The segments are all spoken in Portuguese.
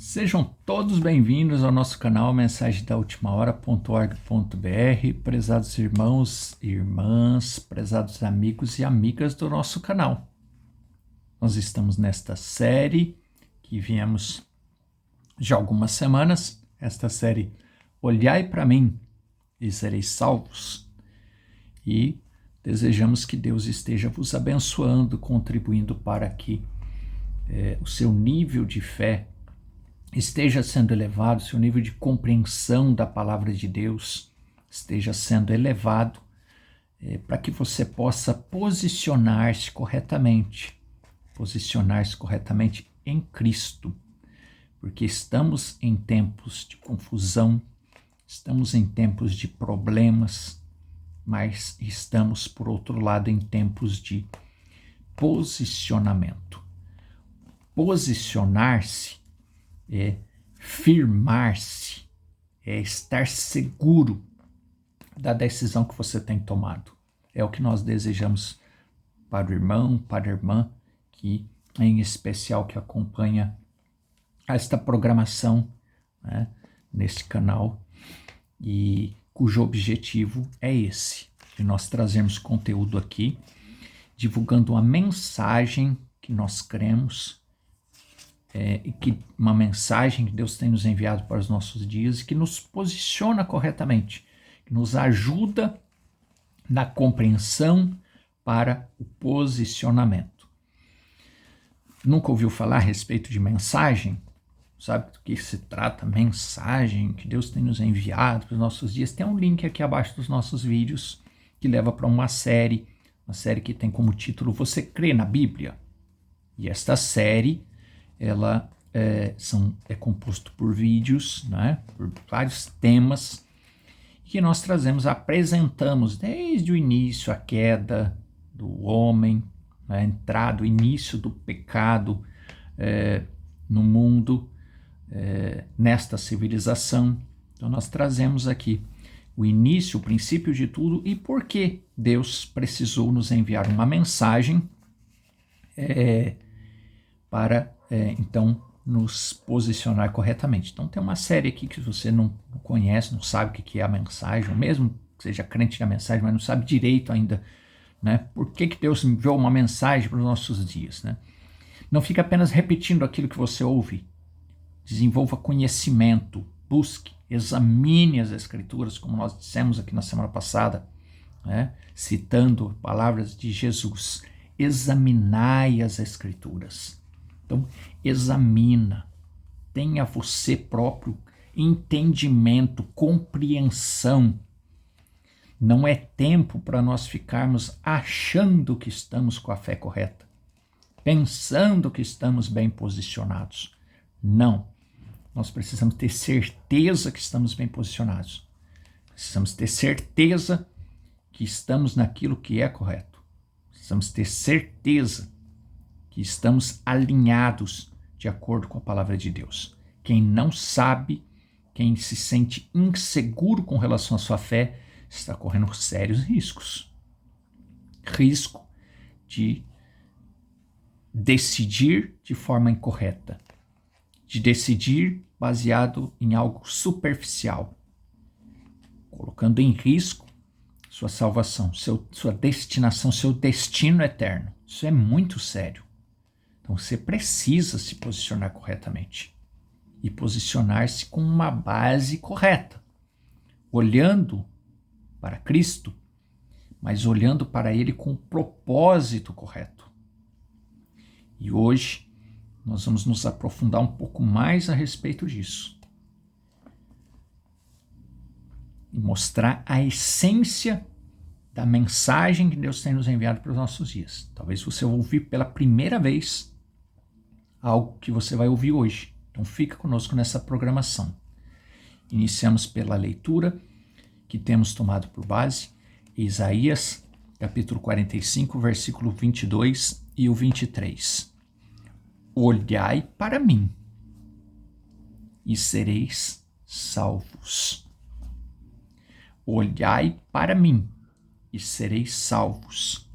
Sejam todos bem-vindos ao nosso canal Mensagem da Última Hora.org.br, prezados irmãos e irmãs, prezados amigos e amigas do nosso canal. Nós estamos nesta série que viemos já há algumas semanas, esta série Olhai para mim e sereis salvos. E desejamos que Deus esteja vos abençoando, contribuindo para que o seu nível de fé esteja sendo elevado, seu nível de compreensão da palavra de Deus esteja sendo elevado, para que você possa posicionar-se corretamente em Cristo, porque estamos em tempos de confusão, estamos em tempos de problemas, mas estamos, por outro lado, em tempos de posicionamento. Posicionar-se é firmar-se, é estar seguro da decisão que você tem tomado. É o que nós desejamos para o irmão, para a irmã, que em especial que acompanha esta programação, né, neste canal, e cujo objetivo é esse, de nós trazermos conteúdo aqui, divulgando uma mensagem que nós cremos, uma mensagem que Deus tem nos enviado para os nossos dias e que nos posiciona corretamente, que nos ajuda na compreensão para o posicionamento. Nunca ouviu falar a respeito de mensagem? Sabe do que se trata? Mensagem que Deus tem nos enviado para os nossos dias. Tem um link aqui abaixo dos nossos vídeos que leva para uma série que tem como título Você crê na Bíblia? E esta série ela é composto por vídeos, né, por vários temas que nós apresentamos desde o início, a queda do homem, a entrada, o início do pecado no mundo, nesta civilização. Então nós trazemos aqui o início, o princípio de tudo e por que Deus precisou nos enviar uma mensagem para então nos posicionar corretamente. Então tem uma série aqui que você não conhece, não sabe o que é a mensagem, ou mesmo que seja crente na mensagem, mas não sabe direito ainda, né? Por que Deus enviou uma mensagem para os nossos dias, né? Não fica apenas repetindo aquilo que você ouve. Desenvolva conhecimento, busque, examine as Escrituras, como nós dissemos aqui na semana passada, né? Citando palavras de Jesus. Examinai as Escrituras. Então, examina, tenha você próprio entendimento, compreensão. Não é tempo para nós ficarmos achando que estamos com a fé correta, pensando que estamos bem posicionados. Não, nós precisamos ter certeza que estamos bem posicionados. Precisamos ter certeza que estamos naquilo que é correto. Precisamos ter certeza que estamos alinhados de acordo com a palavra de Deus. Quem não sabe, quem se sente inseguro com relação à sua fé, está correndo sérios riscos. Risco de decidir de forma incorreta, de decidir baseado em algo superficial, colocando em risco sua salvação, sua destinação, seu destino eterno. Isso é muito sério. Então você precisa se posicionar corretamente e posicionar-se com uma base correta, olhando para Cristo, mas olhando para Ele com o propósito correto. E hoje nós vamos nos aprofundar um pouco mais a respeito disso e mostrar a essência da mensagem que Deus tem nos enviado para os nossos dias. Talvez você ouviu pela primeira vez algo que você vai ouvir hoje. Então fica conosco nessa programação. Iniciamos pela leitura que temos tomado por base Isaías, capítulo 45, versículo 22 e o 23. Olhai para mim e sereis salvos. Olhai para mim e sereis salvos.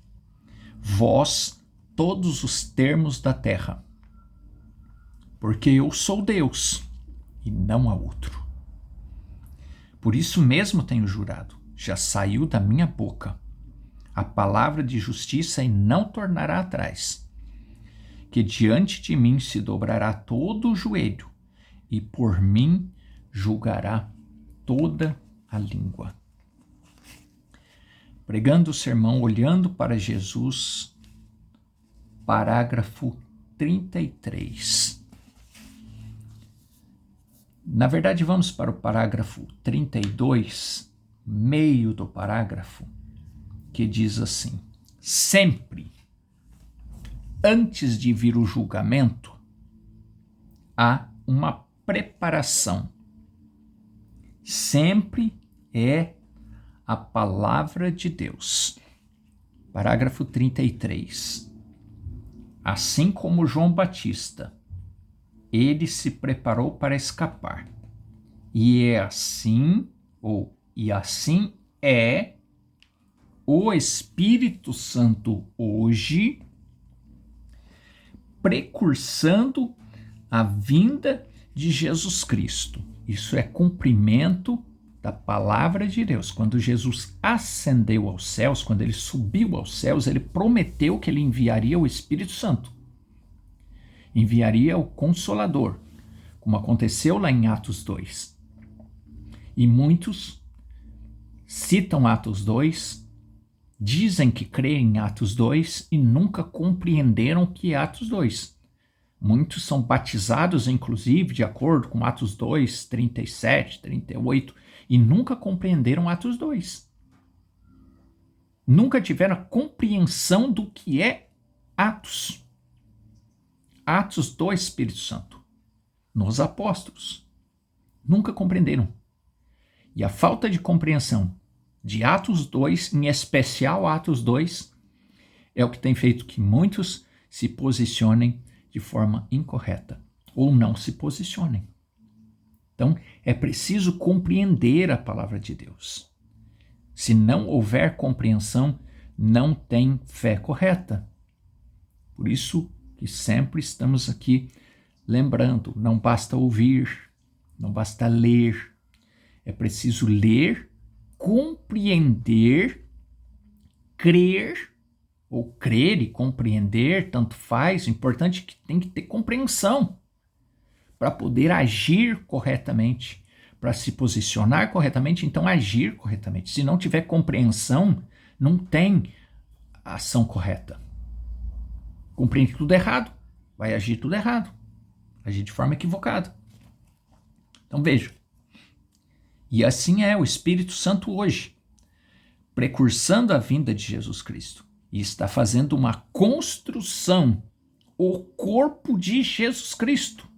Vós, todos os termos da terra, porque eu sou Deus e não há outro. Por isso mesmo tenho jurado, já saiu da minha boca a palavra de justiça e não tornará atrás, que diante de mim se dobrará todo o joelho e por mim julgará toda a língua. Pregando o sermão, olhando para Jesus, parágrafo 33. Na verdade, vamos para o parágrafo 32, meio do parágrafo, que diz assim: sempre, antes de vir o julgamento, há uma preparação. Sempre é a palavra de Deus. Parágrafo 33. Assim como João Batista, ele se preparou para escapar. E assim é o Espírito Santo hoje, precursando a vinda de Jesus Cristo. Isso é cumprimento da palavra de Deus. Quando Jesus ascendeu aos céus, quando ele subiu aos céus, ele prometeu que ele enviaria o Espírito Santo. Enviaria o Consolador, como aconteceu lá em Atos 2. E muitos citam Atos 2, dizem que creem em Atos 2 e nunca compreenderam o que é Atos 2. Muitos são batizados, inclusive, de acordo com Atos 2, 37, 38, e nunca compreenderam Atos 2. Nunca tiveram a compreensão do que é Atos. Atos do Espírito Santo, nos apóstolos. Nunca compreenderam. E a falta de compreensão de Atos 2, em especial Atos 2, é o que tem feito que muitos se posicionem de forma incorreta, ou não se posicionem. Então, é preciso compreender a palavra de Deus. Se não houver compreensão, não tem fé correta. Por isso que sempre estamos aqui lembrando, não basta ouvir, não basta ler. É preciso ler, compreender, crer, ou crer e compreender, tanto faz. O importante é que tem que ter compreensão para poder agir corretamente, para se posicionar corretamente, então agir corretamente. Se não tiver compreensão, não tem ação correta. Compreende tudo errado, vai agir tudo errado, agir de forma equivocada. Então veja, e assim é o Espírito Santo hoje, precursando a vinda de Jesus Cristo, e está fazendo uma construção, o corpo de Jesus Cristo.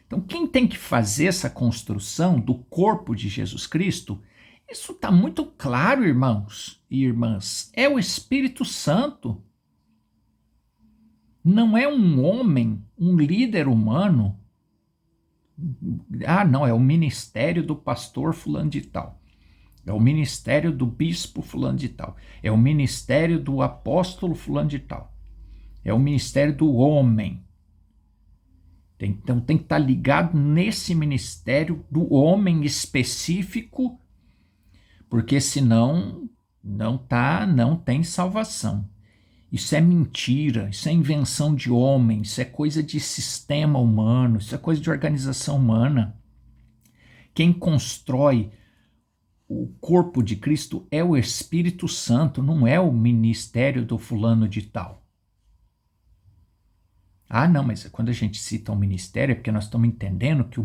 Então, quem tem que fazer essa construção do corpo de Jesus Cristo, isso está muito claro, irmãos e irmãs, é o Espírito Santo. Não é um homem, um líder humano. Não, é o ministério do pastor fulano de tal. É o ministério do bispo fulano de tal. É o ministério do apóstolo fulano de tal. É o ministério do homem. Então tem que estar ligado nesse ministério do homem específico, porque senão não tem salvação. Isso é mentira, isso é invenção de homem, isso é coisa de sistema humano, isso é coisa de organização humana. Quem constrói o corpo de Cristo é o Espírito Santo, não é o ministério do fulano de tal. Não, mas quando a gente cita um ministério é porque nós estamos entendendo que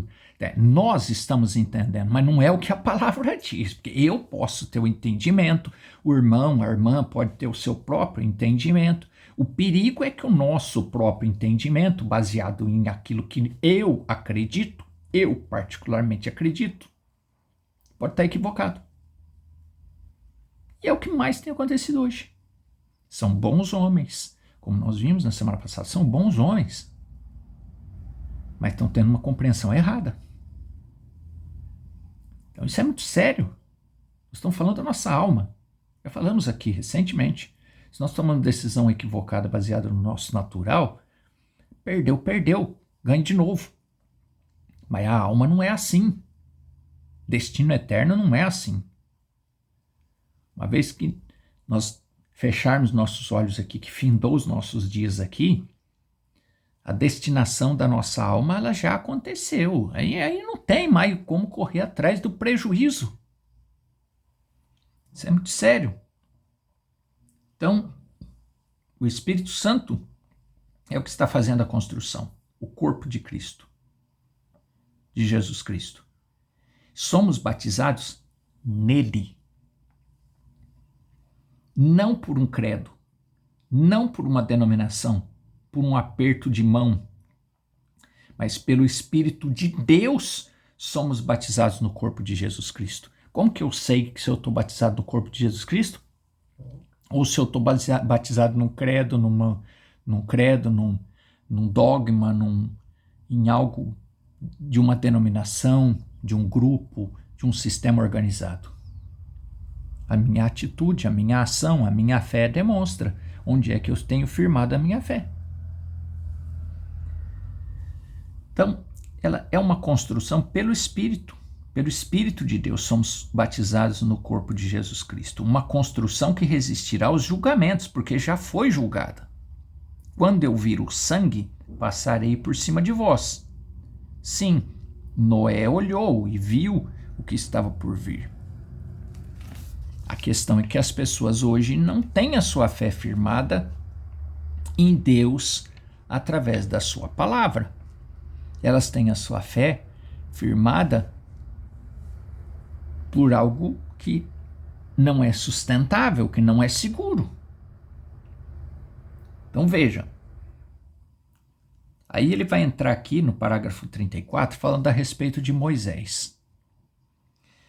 nós estamos entendendo, mas não é o que a palavra diz, porque eu posso ter o entendimento, o irmão, a irmã pode ter o seu próprio entendimento. O perigo é que o nosso próprio entendimento, baseado em aquilo que eu acredito, eu particularmente acredito, pode estar equivocado. E é o que mais tem acontecido hoje. São bons homens, como nós vimos na semana passada, são bons homens, mas estão tendo uma compreensão errada. Então isso é muito sério. Nós estamos falando da nossa alma. Já falamos aqui recentemente. Se nós tomamos decisão equivocada baseada no nosso natural, Perdeu, perdeu, ganha de novo. Mas a alma não é assim. Destino eterno não é assim. Uma vez que nós fecharmos nossos olhos aqui, que findou os nossos dias aqui, a destinação da nossa alma ela já aconteceu. Aí não tem mais como correr atrás do prejuízo. Isso é muito sério. Então, o Espírito Santo é o que está fazendo a construção, o corpo de Cristo, de Jesus Cristo. Somos batizados nele. Não por um credo, não por uma denominação, por um aperto de mão, mas pelo Espírito de Deus somos batizados no corpo de Jesus Cristo. Como que eu sei que se eu estou batizado no corpo de Jesus Cristo? Ou se eu estou batizado num credo, num dogma, em algo de uma denominação, de um grupo, de um sistema organizado. A minha atitude, a minha ação, a minha fé demonstra onde é que eu tenho firmado a minha fé. Então, ela é uma construção pelo Espírito de Deus, somos batizados no corpo de Jesus Cristo. Uma construção que resistirá aos julgamentos, porque já foi julgada. Quando eu vir o sangue, passarei por cima de vós. Sim, Noé olhou e viu o que estava por vir. A questão é que as pessoas hoje não têm a sua fé firmada em Deus através da sua palavra. Elas têm a sua fé firmada por algo que não é sustentável, que não é seguro. Então veja, aí ele vai entrar aqui no parágrafo 34 falando a respeito de Moisés.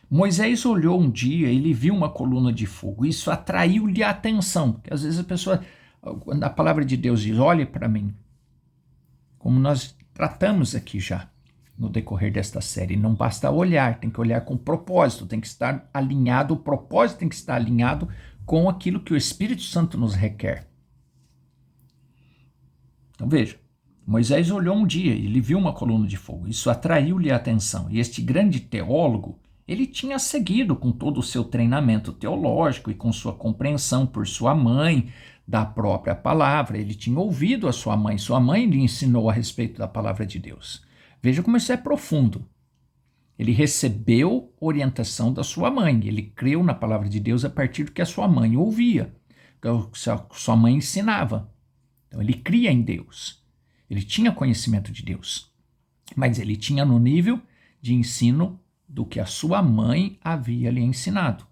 Moisés olhou um dia, ele viu uma coluna de fogo, isso atraiu-lhe a atenção, porque às vezes a pessoa, quando a palavra de Deus diz, olhe para mim, como nós tratamos aqui já no decorrer desta série, não basta olhar, tem que olhar com propósito, tem que estar alinhado, o propósito tem que estar alinhado com aquilo que o Espírito Santo nos requer. Então veja, Moisés olhou um dia, ele viu uma coluna de fogo, isso atraiu-lhe a atenção, e este grande teólogo, ele tinha seguido com todo o seu treinamento teológico e com sua compreensão por sua mãe da própria palavra. Ele tinha ouvido a sua mãe lhe ensinou a respeito da palavra de Deus. Veja como isso é profundo. Ele recebeu orientação da sua mãe, ele creu na palavra de Deus a partir do que a sua mãe ouvia, que a sua mãe ensinava. Então ele cria em Deus, ele tinha conhecimento de Deus, mas ele tinha no nível de ensino do que a sua mãe havia lhe ensinado,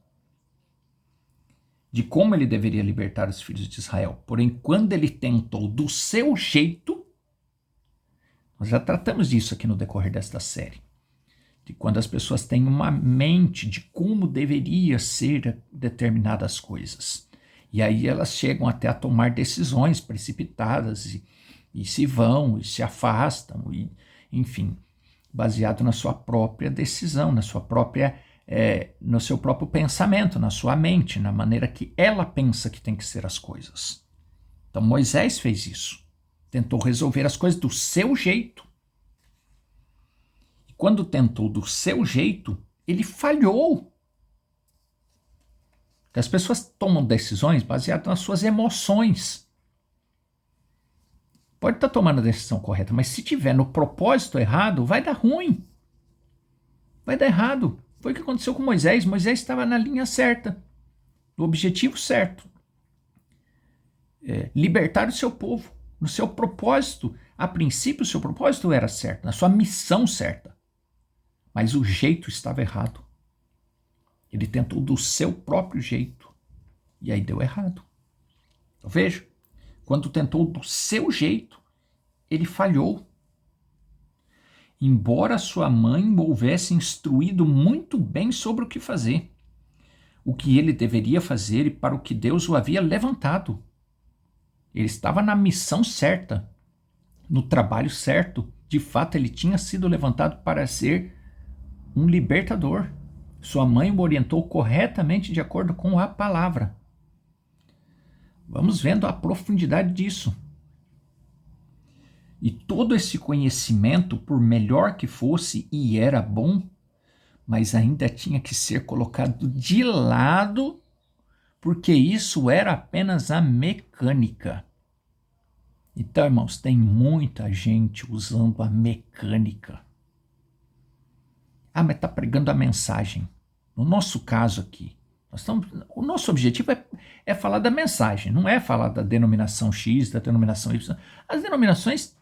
de como ele deveria libertar os filhos de Israel. Porém, quando ele tentou do seu jeito, nós já tratamos disso aqui no decorrer desta série, de quando as pessoas têm uma mente de como deveria ser determinadas coisas. E aí elas chegam até a tomar decisões precipitadas e se vão, e se afastam, e, enfim, baseado na sua própria decisão, na sua própria, no seu próprio pensamento, na sua mente, na maneira que ela pensa que tem que ser as coisas. Então Moisés fez isso, tentou resolver as coisas do seu jeito. E quando tentou do seu jeito, ele falhou. Porque as pessoas tomam decisões baseadas nas suas emoções. Pode estar tomando a decisão correta, mas se tiver no propósito errado, vai dar ruim. Vai dar errado. Foi o que aconteceu com Moisés. Moisés estava na linha certa, no objetivo certo. Libertar o seu povo, no seu propósito. A princípio, o seu propósito era certo, na sua missão certa. Mas o jeito estava errado. Ele tentou do seu próprio jeito. E aí deu errado. Então veja. Quando tentou do seu jeito, ele falhou. Embora sua mãe o houvesse instruído muito bem sobre o que fazer, o que ele deveria fazer e para o que Deus o havia levantado. Ele estava na missão certa, no trabalho certo. De fato, ele tinha sido levantado para ser um libertador. Sua mãe o orientou corretamente de acordo com a palavra. Vamos vendo a profundidade disso. E todo esse conhecimento, por melhor que fosse, e era bom, mas ainda tinha que ser colocado de lado, porque isso era apenas a mecânica. Então, irmãos, tem muita gente usando a mecânica. Ah, mas está pregando a mensagem. No nosso caso aqui, o nosso objetivo é falar da mensagem, não é falar da denominação X, da denominação Y. As denominações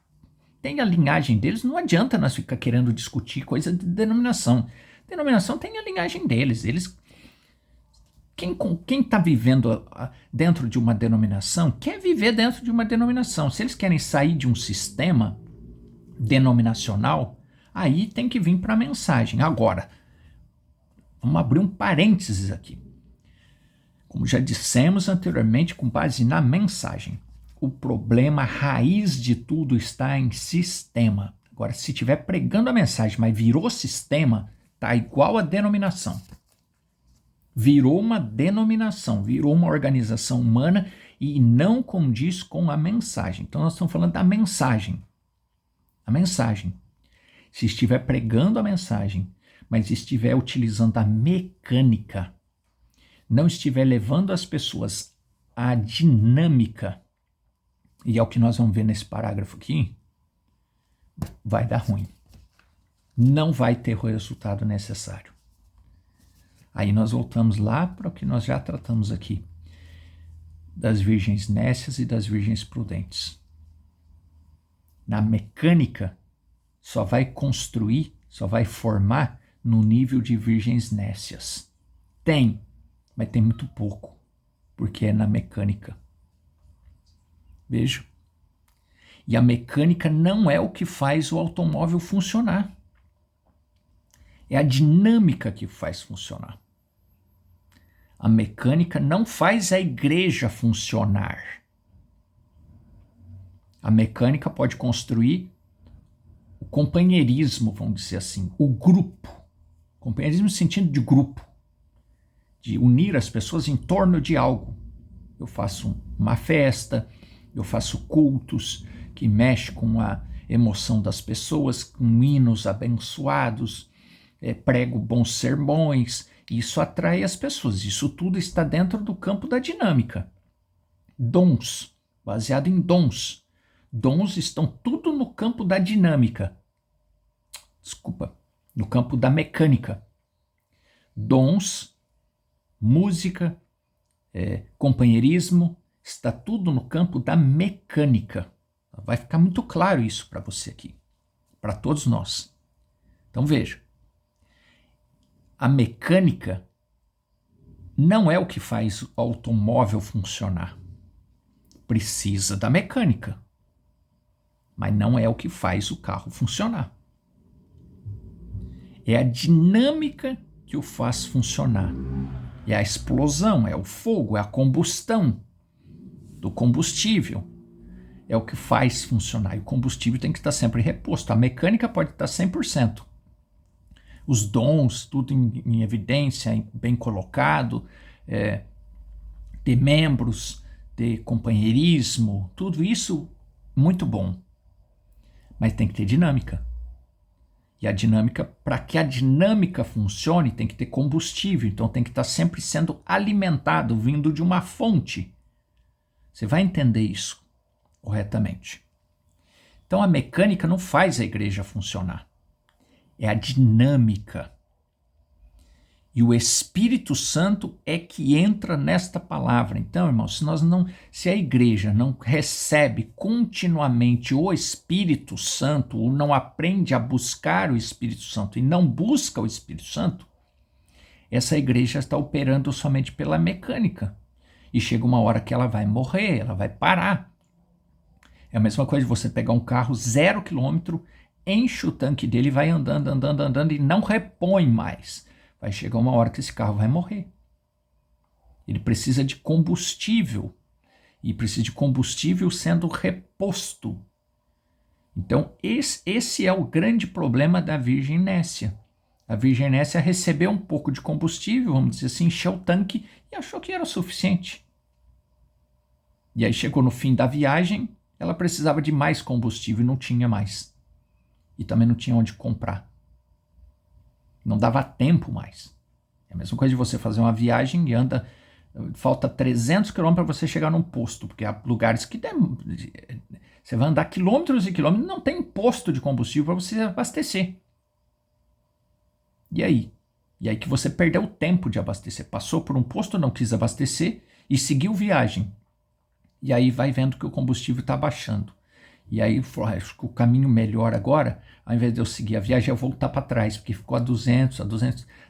têm a linhagem deles, não adianta nós ficar querendo discutir coisa de denominação. Denominação tem a linhagem deles. Quem está vivendo dentro de uma denominação quer viver dentro de uma denominação. Se eles querem sair de um sistema denominacional, aí tem que vir para a mensagem. Agora, vamos abrir um parênteses aqui. Como já dissemos anteriormente, com base na mensagem, o problema raiz de tudo está em sistema. Agora, se estiver pregando a mensagem, mas virou sistema, tá igual a denominação. Virou uma denominação, virou uma organização humana e não condiz com a mensagem. Então, nós estamos falando da mensagem. A mensagem. Se estiver pregando a mensagem, mas estiver utilizando a mecânica, não estiver levando as pessoas à dinâmica, e é o que nós vamos ver nesse parágrafo aqui, vai dar ruim. Não vai ter o resultado necessário. Aí nós voltamos lá para o que nós já tratamos aqui, das virgens nécias e das virgens prudentes. Na mecânica, só vai construir, só vai formar no nível de virgens nécias. Tem, mas tem muito pouco, porque é na mecânica. Veja. E a mecânica não é o que faz o automóvel funcionar. É a dinâmica que faz funcionar. A mecânica não faz a igreja funcionar. A mecânica pode construir o companheirismo, vamos dizer assim, o grupo. Companheirismo no sentido de grupo, de unir as pessoas em torno de algo. Eu faço uma festa, eu faço cultos que mexem com a emoção das pessoas, com hinos abençoados, prego bons sermões. Isso atrai as pessoas. Isso tudo está dentro do campo da dinâmica. Dons, baseado em dons. Dons estão tudo no campo da dinâmica. Desculpa, no campo da mecânica. Dons, música, companheirismo, está tudo no campo da mecânica. Vai ficar muito claro isso para você aqui, para todos nós. Então veja. A mecânica não é o que faz o automóvel funcionar. Precisa da mecânica, mas não é o que faz o carro funcionar. É a dinâmica que o faz funcionar. É a explosão, é o fogo, é a combustão do combustível. É o que faz funcionar. E o combustível tem que estar sempre reposto. A mecânica pode estar 100%. Os dons, tudo em evidência, bem colocado, ter membros, ter companheirismo, tudo isso muito bom. Mas tem que ter dinâmica. E a dinâmica, para que a dinâmica funcione, tem que ter combustível, então tem que estar sempre sendo alimentado, vindo de uma fonte. Você vai entender isso corretamente. Então a mecânica não faz a igreja funcionar. É a dinâmica. E o Espírito Santo é que entra nesta palavra. Então, irmãos, se a igreja não recebe continuamente o Espírito Santo, ou não aprende a buscar o Espírito Santo e não busca o Espírito Santo, essa igreja está operando somente pela mecânica. E chega uma hora que ela vai morrer, ela vai parar. É a mesma coisa de você pegar um carro 0 km, enche o tanque dele, vai andando e não repõe mais. Vai chegar uma hora que esse carro vai morrer. Ele precisa de combustível. E precisa de combustível sendo reposto. Então, esse é o grande problema da Virgem Nécia. A Virgem Nécia recebeu um pouco de combustível, vamos dizer assim, encheu o tanque e achou que era suficiente. E aí chegou no fim da viagem, ela precisava de mais combustível e não tinha mais. E também não tinha onde comprar. Não dava tempo mais. É a mesma coisa de você fazer uma viagem e falta 300 quilômetros para você chegar num posto, porque há lugares que você vai andar quilômetros e quilômetros, não tem posto de combustível para você abastecer. E aí? E aí que você perdeu o tempo de abastecer. Passou por um posto, não quis abastecer e seguiu viagem. E aí vai vendo que o combustível está baixando. E aí acho que o caminho melhor agora, ao invés de eu seguir a viagem, é eu voltar para trás, porque ficou a 200,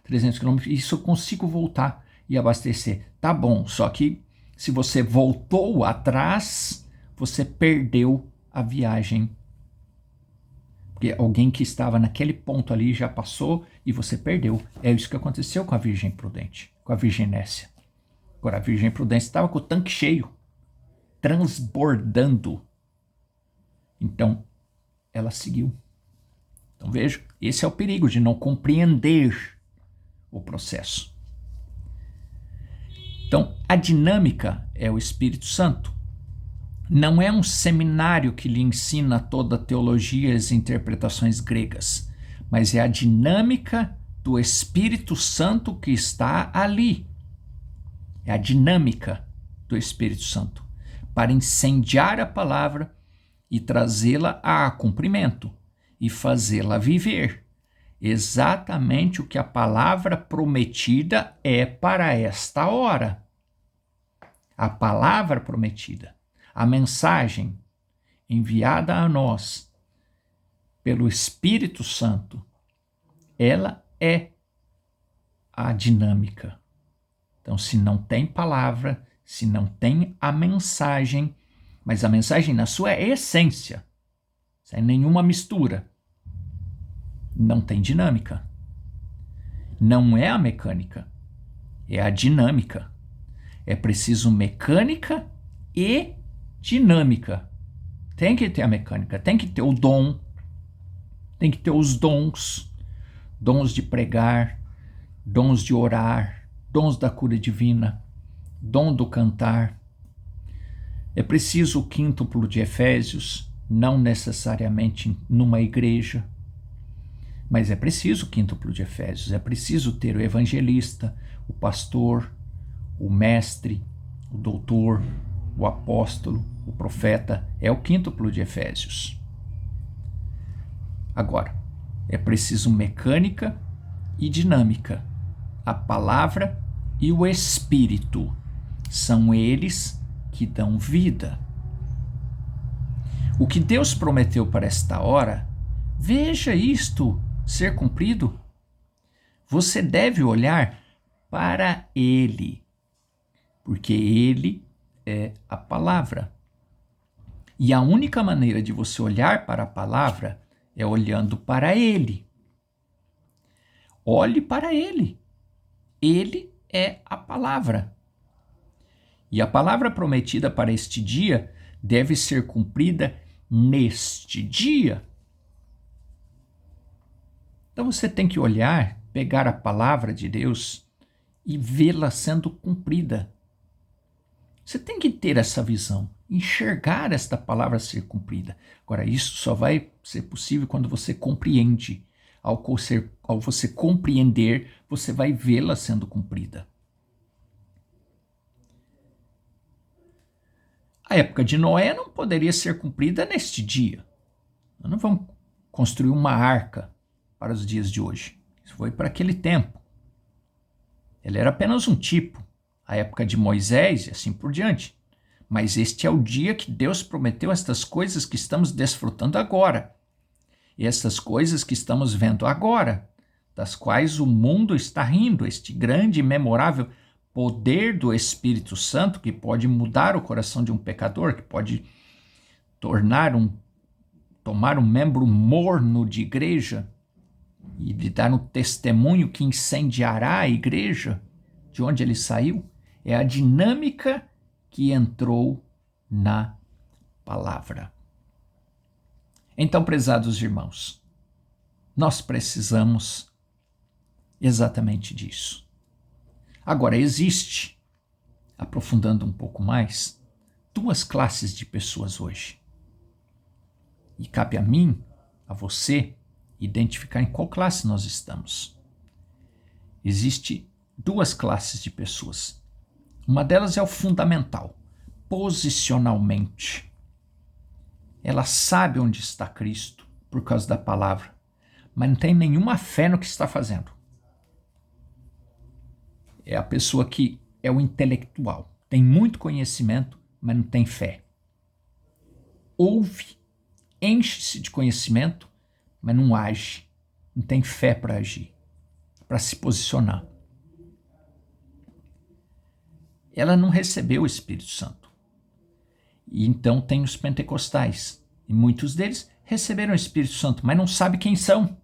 300 quilômetros, e isso eu consigo voltar e abastecer. Tá bom, só que se você voltou atrás, você perdeu a viagem. Porque alguém que estava naquele ponto ali já passou e você perdeu. É isso que aconteceu com a Virgem Prudente, com a Virgem Nécia. Agora, a Virgem Prudente estava com o tanque cheio, transbordando. Então, ela seguiu. Então, veja, esse é o perigo de não compreender o processo. Então, a dinâmica é o Espírito Santo. Não é um seminário que lhe ensina toda a teologia e as interpretações gregas, mas é a dinâmica do Espírito Santo que está ali. É a dinâmica do Espírito Santo para incendiar a palavra e trazê-la a cumprimento e fazê-la viver. Exatamente o que a palavra prometida é para esta hora. A palavra prometida, a mensagem enviada a nós pelo Espírito Santo, ela é a dinâmica. Então, se não tem palavra, se não tem a mensagem, mas a mensagem na sua essência, sem nenhuma mistura, não tem dinâmica. Não é a mecânica, é a dinâmica. É preciso mecânica e dinâmica. Tem que ter a mecânica, tem que ter o dom, tem que ter os dons, dons de pregar, dons de orar, dons da cura divina, dom do cantar. É preciso o quíntuplo de Efésios, não necessariamente numa igreja, mas é preciso o quíntuplo de Efésios, é preciso ter o evangelista, o pastor, o mestre, o doutor, o apóstolo, o profeta, é o quíntuplo de Efésios. Agora, é preciso mecânica e dinâmica. A palavra e o Espírito são eles que dão vida. O que Deus prometeu para esta hora, veja isto ser cumprido. Você deve olhar para Ele, porque Ele é a palavra. E a única maneira de você olhar para a palavra é olhando para Ele. Olhe para Ele. Ele é a palavra. E a palavra prometida para este dia deve ser cumprida neste dia. Então você tem que olhar, pegar a palavra de Deus e vê-la sendo cumprida. Você tem que ter essa visão, enxergar esta palavra ser cumprida. Agora, isso só vai ser possível quando você compreende. Ao você compreender, você vai vê-la sendo cumprida. A época de Noé não poderia ser cumprida neste dia. Nós não vamos construir uma arca para os dias de hoje. Isso foi para aquele tempo. Ele era apenas um tipo. A época de Moisés e assim por diante. Mas este é o dia que Deus prometeu estas coisas que estamos desfrutando agora. E essas coisas que estamos vendo agora, das quais o mundo está rindo, este grande e memorável poder do Espírito Santo que pode mudar o coração de um pecador, que pode tomar um membro morno de igreja e lhe dar um testemunho que incendiará a igreja de onde ele saiu, é a dinâmica que entrou na palavra. Então, prezados irmãos, nós precisamos exatamente disso. Agora, existe, aprofundando um pouco mais, duas classes de pessoas hoje. E cabe a mim, a você, identificar em qual classe nós estamos. Existem duas classes de pessoas. Uma delas é o fundamental, posicionalmente. Ela sabe onde está Cristo por causa da palavra, mas não tem nenhuma fé no que está fazendo. É a pessoa que é o intelectual. Tem muito conhecimento, mas não tem fé. Ouve, enche-se de conhecimento, mas não age. Não tem fé para agir, para se posicionar. Ela não recebeu o Espírito Santo. E então tem os pentecostais. E muitos deles receberam o Espírito Santo, mas não sabem quem são.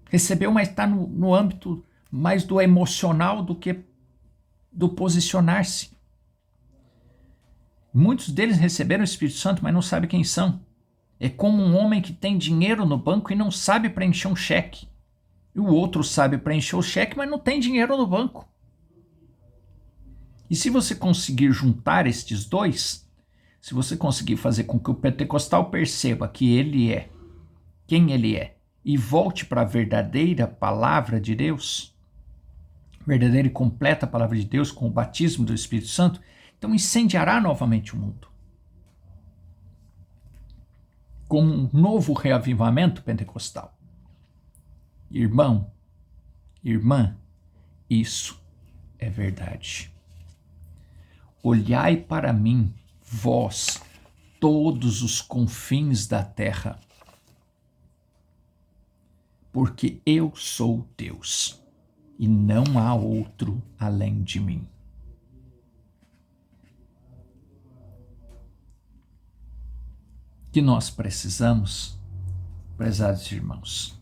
Recebeu, mas está no âmbito mais do emocional do que do posicionar-se. Muitos deles receberam o Espírito Santo, mas não sabem quem são. É como um homem que tem dinheiro no banco e não sabe preencher um cheque. E o outro sabe preencher o cheque, mas não tem dinheiro no banco. E se você conseguir juntar estes dois, se você conseguir fazer com que o pentecostal perceba que ele é, quem ele é, e volte para a verdadeira palavra de Deus, verdadeira e completa palavra de Deus com o batismo do Espírito Santo, então incendiará novamente o mundo. Com um novo reavivamento pentecostal. Irmão, irmã, isso é verdade. Olhai para mim, vós, todos os confins da terra, porque eu sou Deus, e não há outro além de mim. Que nós precisamos, prezados irmãos,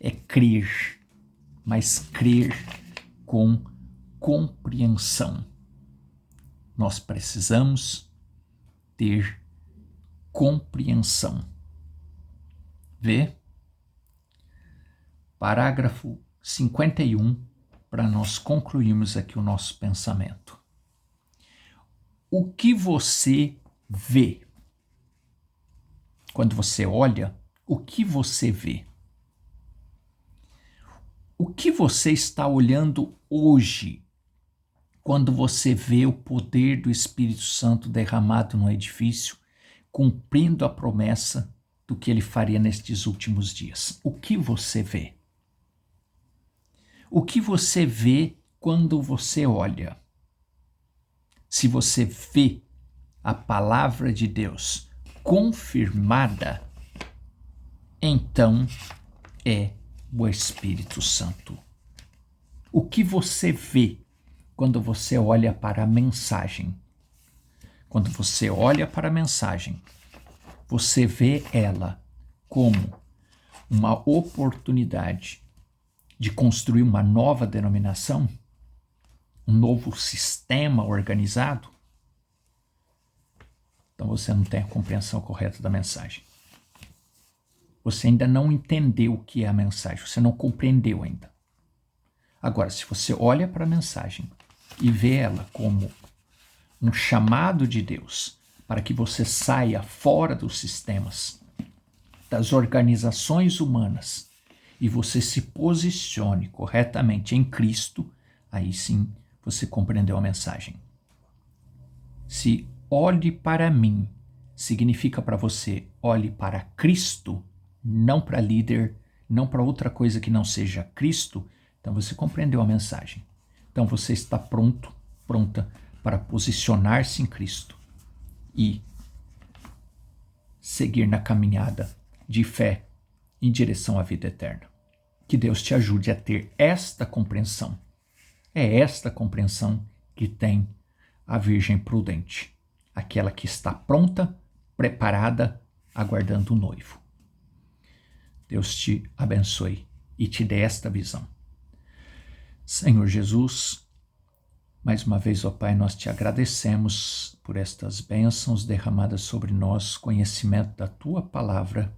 é crer, mas crer com compreensão. Nós precisamos ter compreensão. Vê? Parágrafo 51, para nós concluirmos aqui o nosso pensamento. O que você vê? Quando você olha, o que você vê? O que você está olhando hoje, quando você vê o poder do Espírito Santo derramado no edifício, cumprindo a promessa do que ele faria nestes últimos dias? O que você vê? O que você vê quando você olha? Se você vê a palavra de Deus confirmada, então é o Espírito Santo. O que você vê quando você olha para a mensagem? Quando você olha para a mensagem, você vê ela como uma oportunidade de construir uma nova denominação, um novo sistema organizado? Então você não tem a compreensão correta da mensagem. Você ainda não entendeu o que é a mensagem, você não compreendeu ainda. Agora, se você olha para a mensagem e vê ela como um chamado de Deus para que você saia fora dos sistemas, das organizações humanas, e você se posicione corretamente em Cristo, aí sim você compreendeu a mensagem. Se olhe para mim significa para você olhe para Cristo, não para líder, não para outra coisa que não seja Cristo, então você compreendeu a mensagem. Então você está pronto, pronta para posicionar-se em Cristo e seguir na caminhada de fé em direção à vida eterna. Que Deus te ajude a ter esta compreensão. É esta compreensão que tem a Virgem prudente, aquela que está pronta, preparada, aguardando o noivo. Deus te abençoe e te dê esta visão. Senhor Jesus, mais uma vez, ó Pai, nós te agradecemos por estas bênçãos derramadas sobre nós, conhecimento da Tua palavra,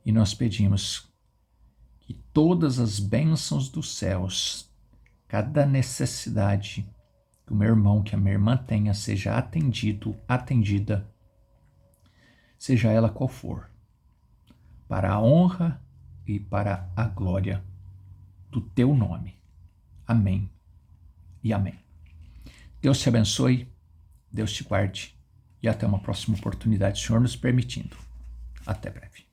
e nós pedimos que todas as bênçãos dos céus, cada necessidade que o meu irmão, que a minha irmã tenha, seja atendida, seja ela qual for, para a honra e para a glória do teu nome. Amém e amém. Deus te abençoe, Deus te guarde e até uma próxima oportunidade, Senhor nos permitindo. Até breve.